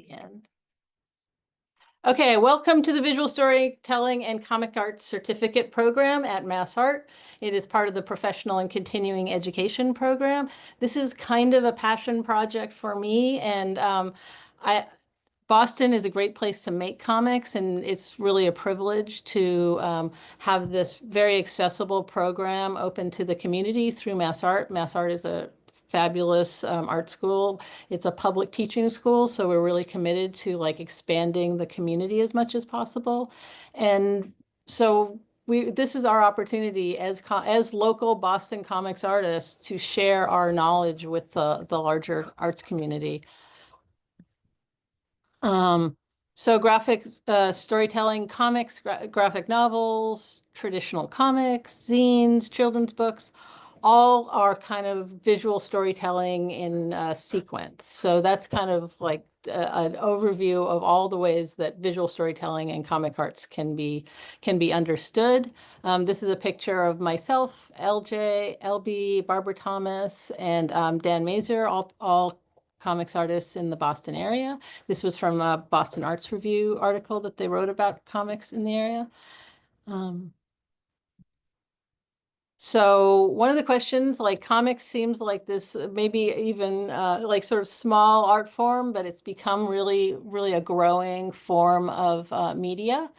begin. Okay, welcome to the Visual Storytelling and Comic Arts Certificate Program at MassArt. It is part of the Professional and Continuing Education Program. This is kind of a passion project for me, and Boston is a great place to make comics, and it's really a privilege to have this very accessible program open to the community through MassArt. MassArt is a fabulous art school. It's a public teaching school, so we're really committed to like expanding the community as much as possible. And so this is our opportunity as local Boston comics artists to share our knowledge with the larger arts community. So graphic storytelling, comics, graphic novels, traditional comics, zines, children's books, all are kind of visual storytelling in sequence. So that's kind of like an overview of all the ways that visual storytelling and comic arts can be understood. This is a picture of myself, LJ, LB, Barbara Thomas, and Dan Mazur, all comics artists in the Boston area. This was from a Boston Arts Review article that they wrote about comics in the area. So one of the questions, like comics seems like this maybe even like sort of small art form, but it's become really, really a growing form of media.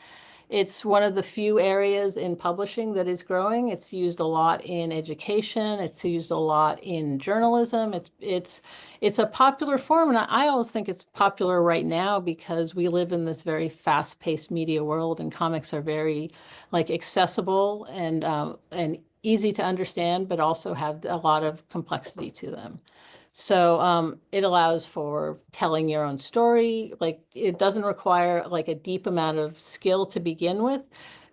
It's one of the few areas in publishing that is growing. It's used a lot in education. It's used a lot in journalism. It's a popular form, and I always think it's popular right now because we live in this very fast-paced media world, and comics are very like accessible and easy to understand, but also have a lot of complexity to them. So it allows for telling your own story. Like it doesn't require like a deep amount of skill to begin with.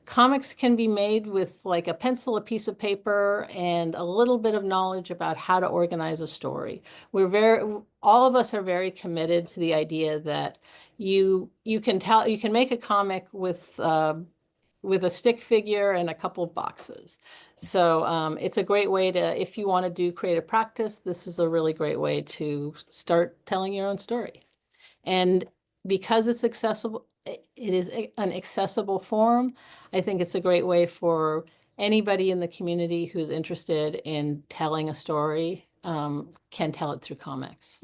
Comics can be made with like a pencil, a piece of paper, and a little bit of knowledge about how to organize a story. All of us are very committed to the idea that you can make a comic with a stick figure and a couple of boxes. So it's a great way to, if you want to do creative practice, this is a really great way to start telling your own story. And because it's accessible, it is an accessible form. I think it's a great way for anybody in the community who's interested in telling a story can tell it through comics.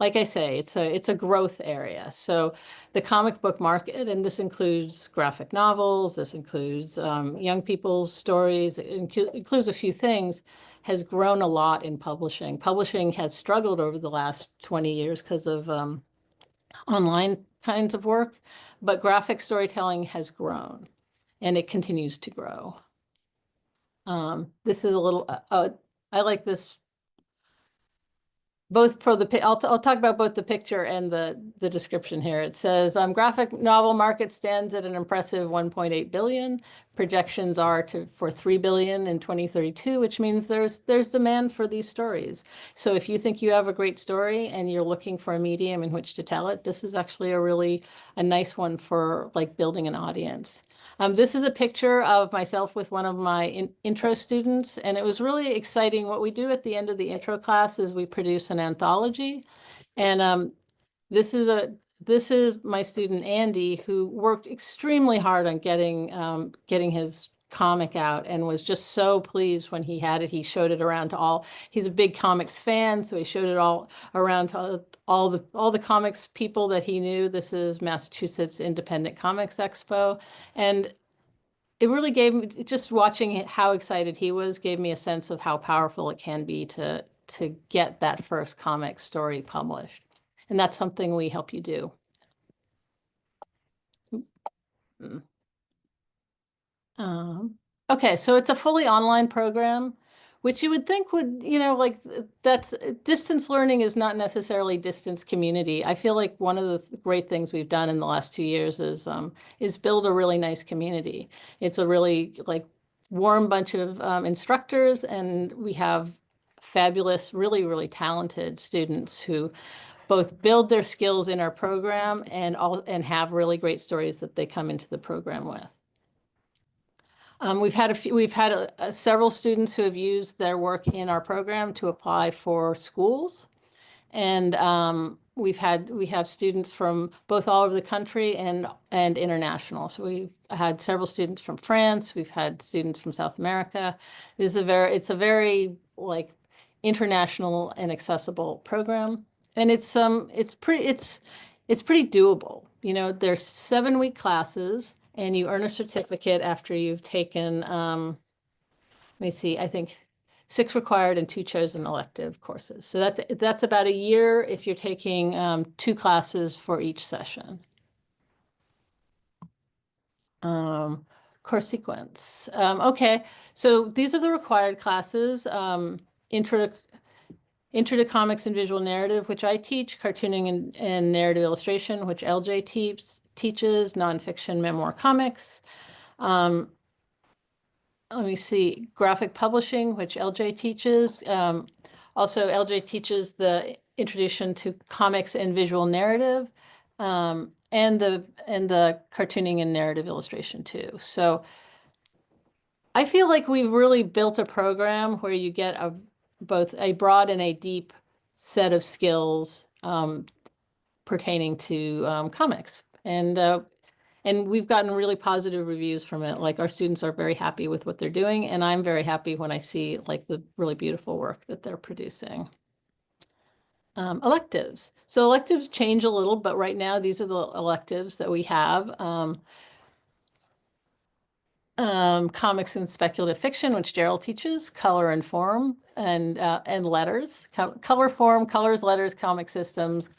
Like I say, it's a growth area. So the comic book market, and this includes graphic novels, this includes young people's stories, it includes a few things, has grown a lot in publishing. Publishing has struggled over the last 20 years because of online kinds of work, but graphic storytelling has grown, and it continues to grow. This is a little, I like this. Both for I'll talk about both the picture and the description here. It says graphic novel market stands at an impressive 1.8 billion. Projections are for 3 billion in 2032, which means there's demand for these stories. So if you think you have a great story and you're looking for a medium in which to tell it, this is actually a nice one for like building an audience. This is a picture of myself with one of my intro students, and it was really exciting. What we do at the end of the intro class is we produce an anthology, and this is my student Andy, who worked extremely hard on getting his comic out and was just so pleased when he had it. He showed it around to all. He's a big comics fan, so he showed it all around to all the comics people that he knew. This is Massachusetts Independent Comics Expo, and it really gave me, just watching how excited he was, gave me a sense of how powerful it can be to get that first comic story published, and that's something we help you do. Okay, so it's a fully online program, which you would think would, like that's distance learning is not necessarily distance community. I feel like one of the great things we've done in the last 2 years is build a really nice community. It's a really like warm bunch of instructors, and we have fabulous, really, really talented students who both build their skills in our program and have really great stories that they come into the program with. We've had several students who have used their work in our program to apply for schools. And we have students from both all over the country and international. So we've had several students from France. We've had students from South America. It's a very like international and accessible program, and it's pretty doable. You know, there's 7-week classes, and you earn a certificate after you've taken let me see, I think 6 required and 2 chosen elective courses. So that's about a year if you're taking 2 classes for each session. Course sequence. Okay, so these are the required classes. Intro to Comics and Visual Narrative, which I teach, cartooning and narrative illustration, which LJ teaches, nonfiction memoir comics. Let me see, graphic publishing, which LJ teaches. Also, LJ teaches the Introduction to Comics and Visual Narrative, and the cartooning and narrative illustration too. So I feel like we've really built a program where you get both a broad and a deep set of skills pertaining to comics. And we've gotten really positive reviews from it. Like our students are very happy with what they're doing, and I'm very happy when I see like the really beautiful work that they're producing. Electives. So electives change a little, but right now these are the electives that we have. Comics and speculative fiction, which Gerald teaches, color and form, and letters. Color form, colors, letters, comic systems,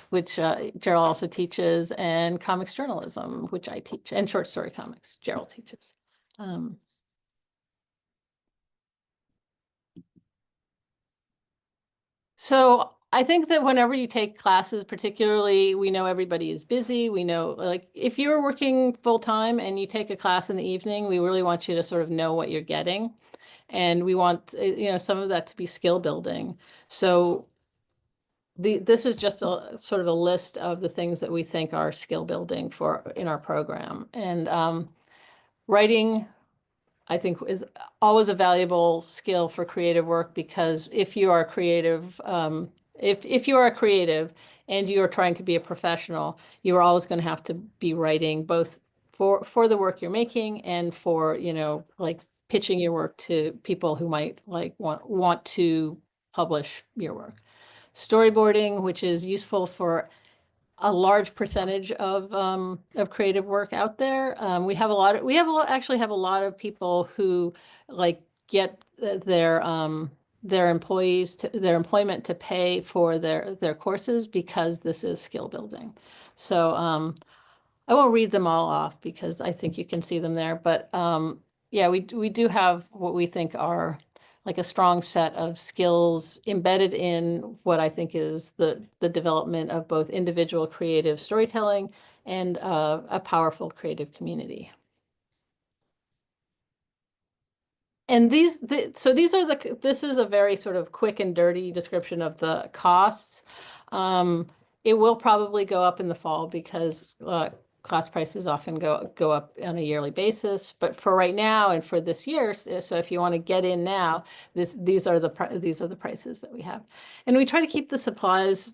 which Gerald also teaches, and comics journalism, which I teach, and short story comics, Gerald teaches. So I think that whenever you take classes, particularly, we know everybody is busy. We know, like, if you're working full time and you take a class in the evening, we really want you to sort of know what you're getting. And we want, you know, some of that to be skill building. So this is just a sort of a list of the things that we think are skill building in our program. And writing, I think, is always a valuable skill for creative work, because if you are creative, if you are creative and you are trying to be a professional, you are always going to have to be writing both for the work you're making and for, you know, like pitching your work to people who might like want to publish your work. Storyboarding, which is useful for a large percentage of creative work out there. Actually have a lot of people who like get their employment to pay for their courses because this is skill building. So I won't read them all off because I think you can see them there. But yeah, we do have what we think are like a strong set of skills embedded in what I think is the development of both individual creative storytelling and a powerful creative community. And this is a very sort of quick and dirty description of the costs. It will probably go up in the fall because class prices often go up on a yearly basis. But for right now and for this year, so if you want to get in now, these are the prices that we have, and we try to keep the supplies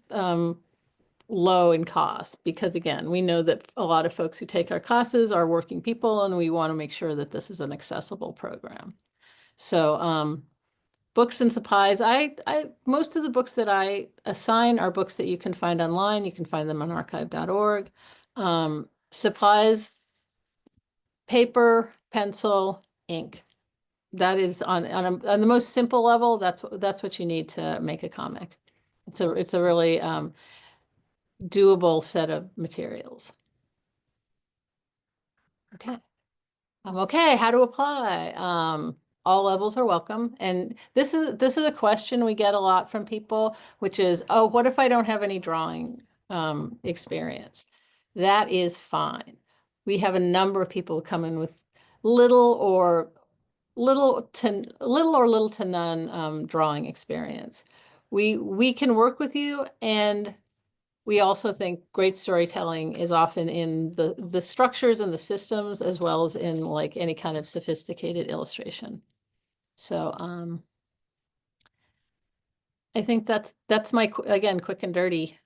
low in cost because, again, we know that a lot of folks who take our classes are working people, and we want to make sure that this is an accessible program. So books and supplies, most of the books that I assign are books that you can find online. You can find them on archive.org. Supplies, paper, pencil, ink. That is on the most simple level. That's what you need to make a comic. It's a really doable set of materials. Okay. Okay, how to apply. All levels are welcome. And this is a question we get a lot from people, which is, oh, what if I don't have any drawing experience? That is fine. We have a number of people come in with little or little to none drawing experience. We can work with you, and we also think great storytelling is often in the structures and the systems, as well as in like any kind of sophisticated illustration. So I think that's my again quick and dirty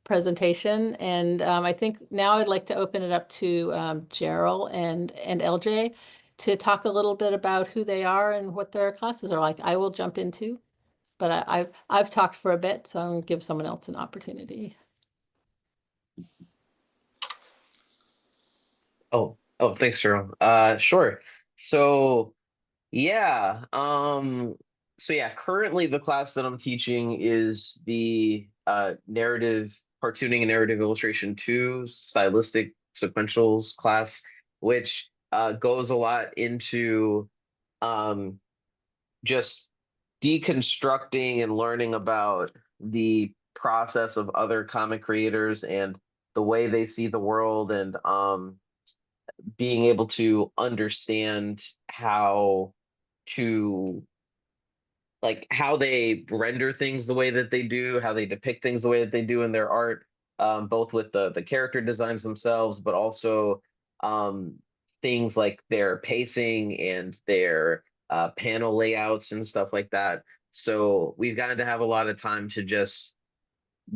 presentation, and I think now I'd like to open it up to Gerald and LJ to talk a little bit about who they are and what their classes are like. I will jump into, but I've talked for a bit, so I'm gonna give someone else an opportunity. Oh, thanks, Jerome. Sure. So yeah, currently the class that I'm teaching is the narrative cartooning and narrative illustration 2 stylistic sequentials class, which goes a lot into um just deconstructing and learning about the process of other comic creators and the way they see the world, and being able to understand how to how they render things the way that they do, how they depict things the way that they do in their art, both with the character designs themselves, but also um, things like their pacing and their panel layouts and stuff like that. So we've gotten to have a lot of time to just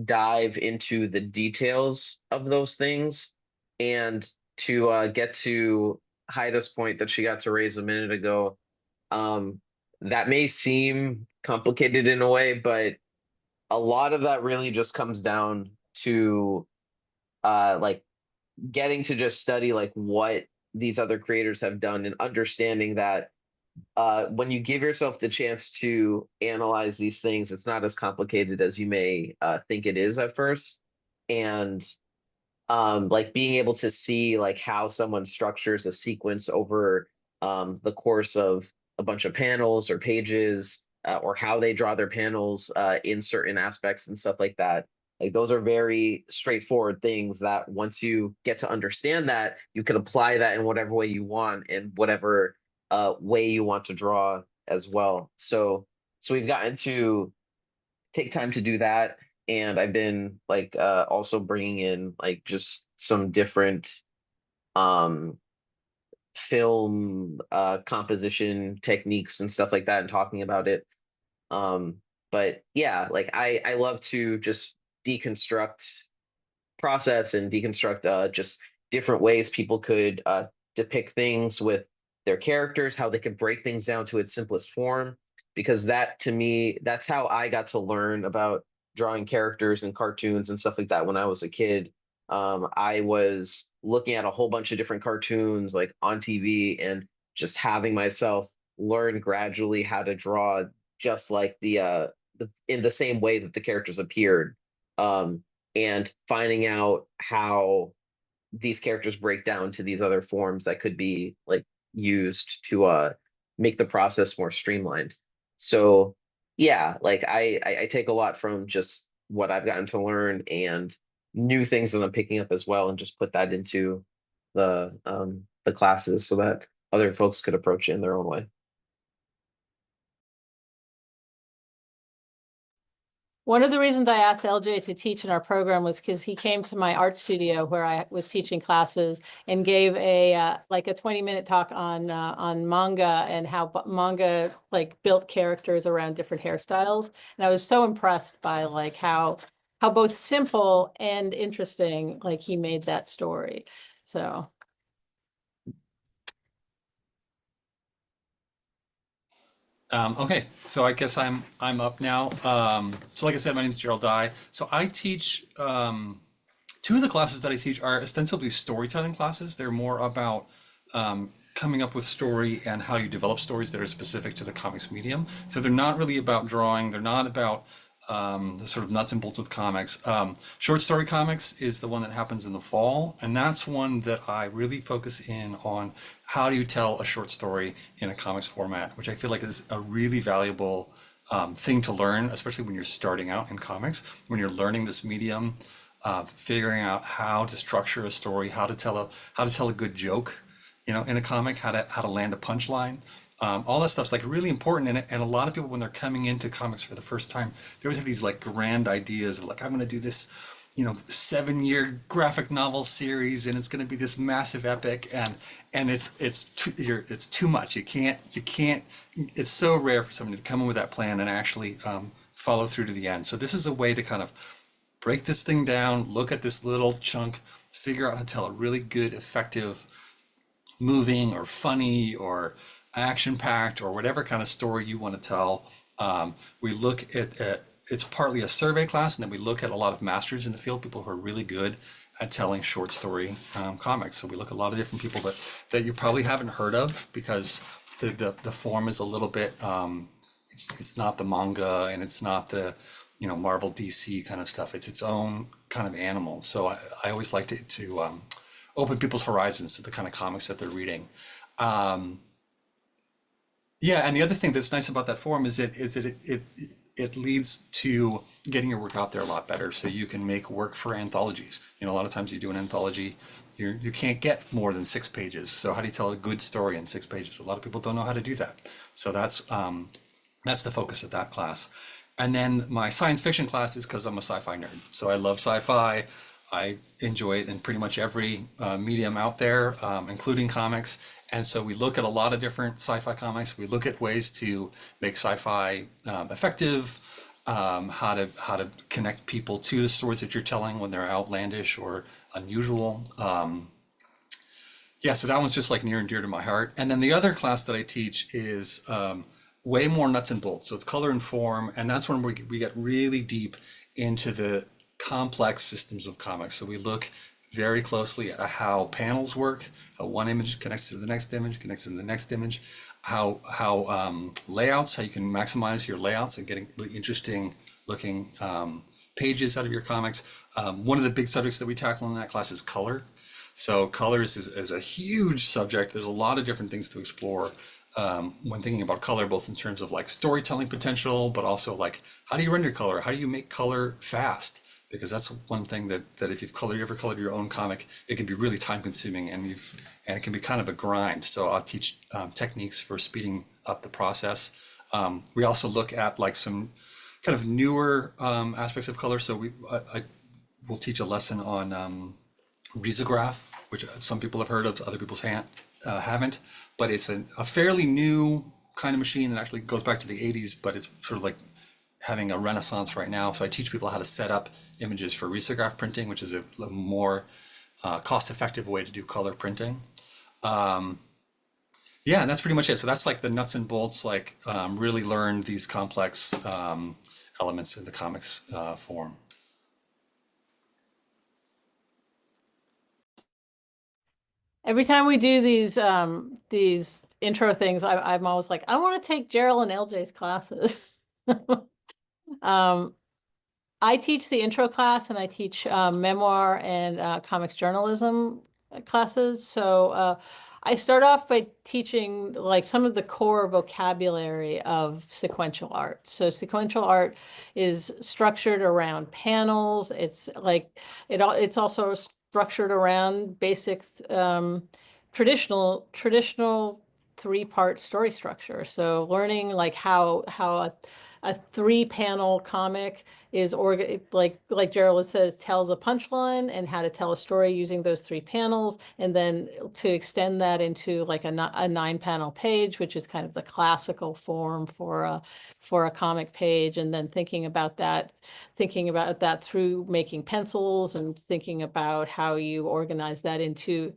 dive into the details of those things, and to get to Haida's point that she got to raise a minute ago. um, that may seem complicated in a way, but a lot of that really just comes down to like getting to just study like what these other creators have done, and understanding that when you give yourself the chance to analyze these things, it's not as complicated as you may think it is at first. And like being able to see like how someone structures a sequence over the course of a bunch of panels or pages, or how they draw their panels in certain aspects and stuff like that. Like those are very straightforward things that once you get to understand that, you can apply that in whatever way you want, and whatever way you want to draw as well. So we've gotten to take time to do that. And I've been like also bringing in like just some different um film composition techniques and stuff like that, and talking about it. But yeah, like I love to just deconstruct process and deconstruct just different ways people could depict things with their characters, how they could break things down to its simplest form. Because that, to me, that's how I got to learn about drawing characters and cartoons and stuff like that when I was a kid. I was looking at a whole bunch of different cartoons like on TV, and just having myself learn gradually how to draw just like in the same way that the characters appeared. Um, and finding out how these characters break down to these other forms that could be like used to make the process more streamlined. So yeah, like I take a lot from just what I've gotten to learn, and new things that I'm picking up as well, and just put that into the classes so that other folks could approach it in their own way. One of the reasons I asked LJ to teach in our program was because he came to my art studio where I was teaching classes and gave a like a 20-minute talk on manga and how manga like built characters around different hairstyles. And I was so impressed by like how both simple and interesting like he made that story. So Okay, so I guess I'm up now. So like I said, my name is Gerald Dye. So I teach two of the classes that I teach are ostensibly storytelling classes. They're more about coming up with story and how you develop stories that are specific to the comics medium. So they're not really about drawing. They're not about the sort of nuts and bolts of comics. Short story comics is the one that happens in the fall, and that's one that I really focus in on how do you tell a short story in a comics format, which I feel like is a really valuable thing to learn, especially when you're starting out in comics, when you're learning this medium, figuring out how to structure a story, how to tell a good joke, in a comic, how to land a punchline. All that stuff's like really important, and a lot of people when they're coming into comics for the first time, they always have these like grand ideas of like I'm going to do this, 7-year graphic novel series, and it's going to be this massive epic, and it's too much. You can't. It's so rare for somebody to come in with that plan and actually follow through to the end. So this is a way to kind of break this thing down, look at this little chunk, figure out how to tell a really good, effective, moving or funny or action-packed or whatever kind of story you want to tell. We look at it's partly a survey class, and then we look at a lot of masters in the field, people who are really good at telling short story comics. So we look at a lot of different people that you probably haven't heard of, because the form is a little bit it's not the manga, and it's not the Marvel DC kind of stuff. It's its own kind of animal. So I always like to open people's horizons to the kind of comics that they're reading. Yeah, and the other thing that's nice about that forum is it leads to getting your work out there a lot better, so you can make work for anthologies. A lot of times you do an anthology, you can't get more than 6 pages. So how do you tell a good story in 6 pages? A lot of people don't know how to do that. So that's the focus of that class. And then my science fiction class is because I'm a sci-fi nerd. So I love sci-fi. I enjoy it in pretty much every medium out there, including comics. And so we look at a lot of different sci-fi comics. We look at ways to make sci-fi effective, how to connect people to the stories that you're telling when they're outlandish or unusual. Yeah, so that one's just like near and dear to my heart. And then the other class that I teach is way more nuts and bolts. So it's color and form, and that's when we get really deep into the complex systems of comics. So we look very closely at how panels work, how one image connects to the next image, connects to the next image, how layouts, how you can maximize your layouts and getting really interesting looking pages out of your comics. One of the big subjects that we tackle in that class is color. So colors is a huge subject. There's a lot of different things to explore when thinking about color, both in terms of like storytelling potential, but also like how do you render color? How do you make color fast? Because that's one thing that if you ever colored your own comic, it can be really time consuming, and it can be kind of a grind. So I'll teach techniques for speeding up the process. We also look at like some kind of newer aspects of color. So I will teach a lesson on risograph, which some people have heard of, other people haven't, but it's a fairly new kind of machine. It actually goes back to the 80s, but it's sort of like having a renaissance right now. So I teach people how to set up images for risograph printing, which is a more cost-effective way to do color printing. Yeah, and that's pretty much it. So that's like the nuts and bolts, like really learn these complex elements in the comics form. Every time we do these intro things, I'm always like, I want to take Gerald and LJ's classes. I teach the intro class, and I teach memoir and comics journalism classes. So I start off by teaching like some of the core vocabulary of sequential art. So sequential art is structured around panels. It's like it's also structured around basic traditional three-part story structure. So learning like how a three-panel comic is like Gerald says, tells a punchline, and how to tell a story using those 3 panels, and then to extend that into like a 9-panel page, which is kind of the classical form for a comic page, and then thinking about that through making pencils, and thinking about how you organize that into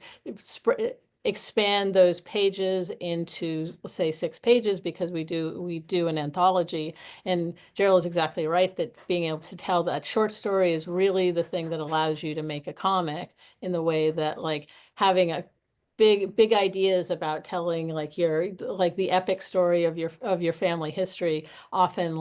expand those pages into, let's say, 6 pages, because we do an anthology. And Gerald is exactly right that being able to tell that short story is really the thing that allows you to make a comic, in the way that like having a big ideas about telling like the epic story of your family history often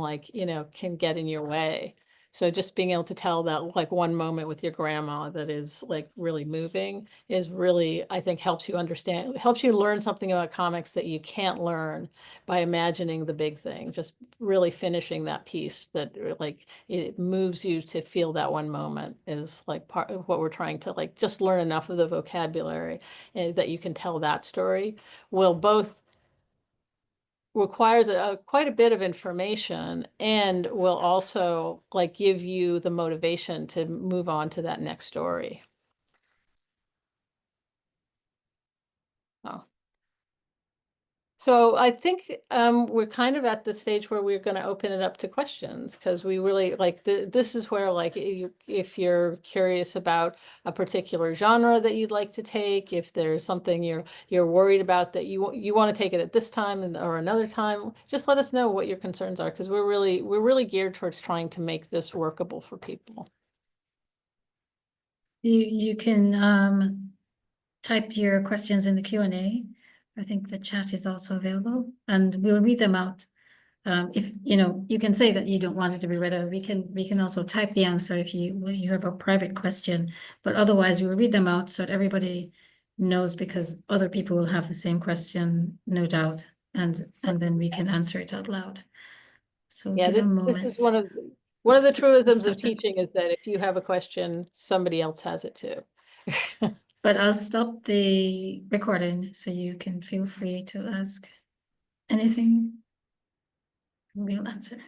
can get in your way. So just being able to tell that like one moment with your grandma that is like really moving is really, I think, helps you learn something about comics that you can't learn by imagining the big thing. Just really finishing that piece that like it moves you to feel that one moment is like part of what we're trying to like just learn enough of the vocabulary that you can tell that story. Will both requires quite a bit of information, and will also like give you the motivation to move on to that next story. Oh. So I think we're kind of at the stage where we're going to open it up to questions because we really like this is where like if you're curious about a particular genre that you'd like to take, if there's something you're worried about that you want to take it at this time or another time, just let us know what your concerns are because we're really geared towards trying to make this workable for people. You can type your questions in the Q&A. I think the chat is also available, and we'll read them out. If you can say that you don't want it to be read out. We can also type the answer if you have a private question, but otherwise we'll read them out so that everybody knows, because other people will have the same question, no doubt, and then we can answer it out loud. So Yeah, give a this is moment. one of the truisms Stop of it. teaching is that if you have a question, somebody else has it too. But I'll stop the recording so you can feel free to ask anything. We'll answer.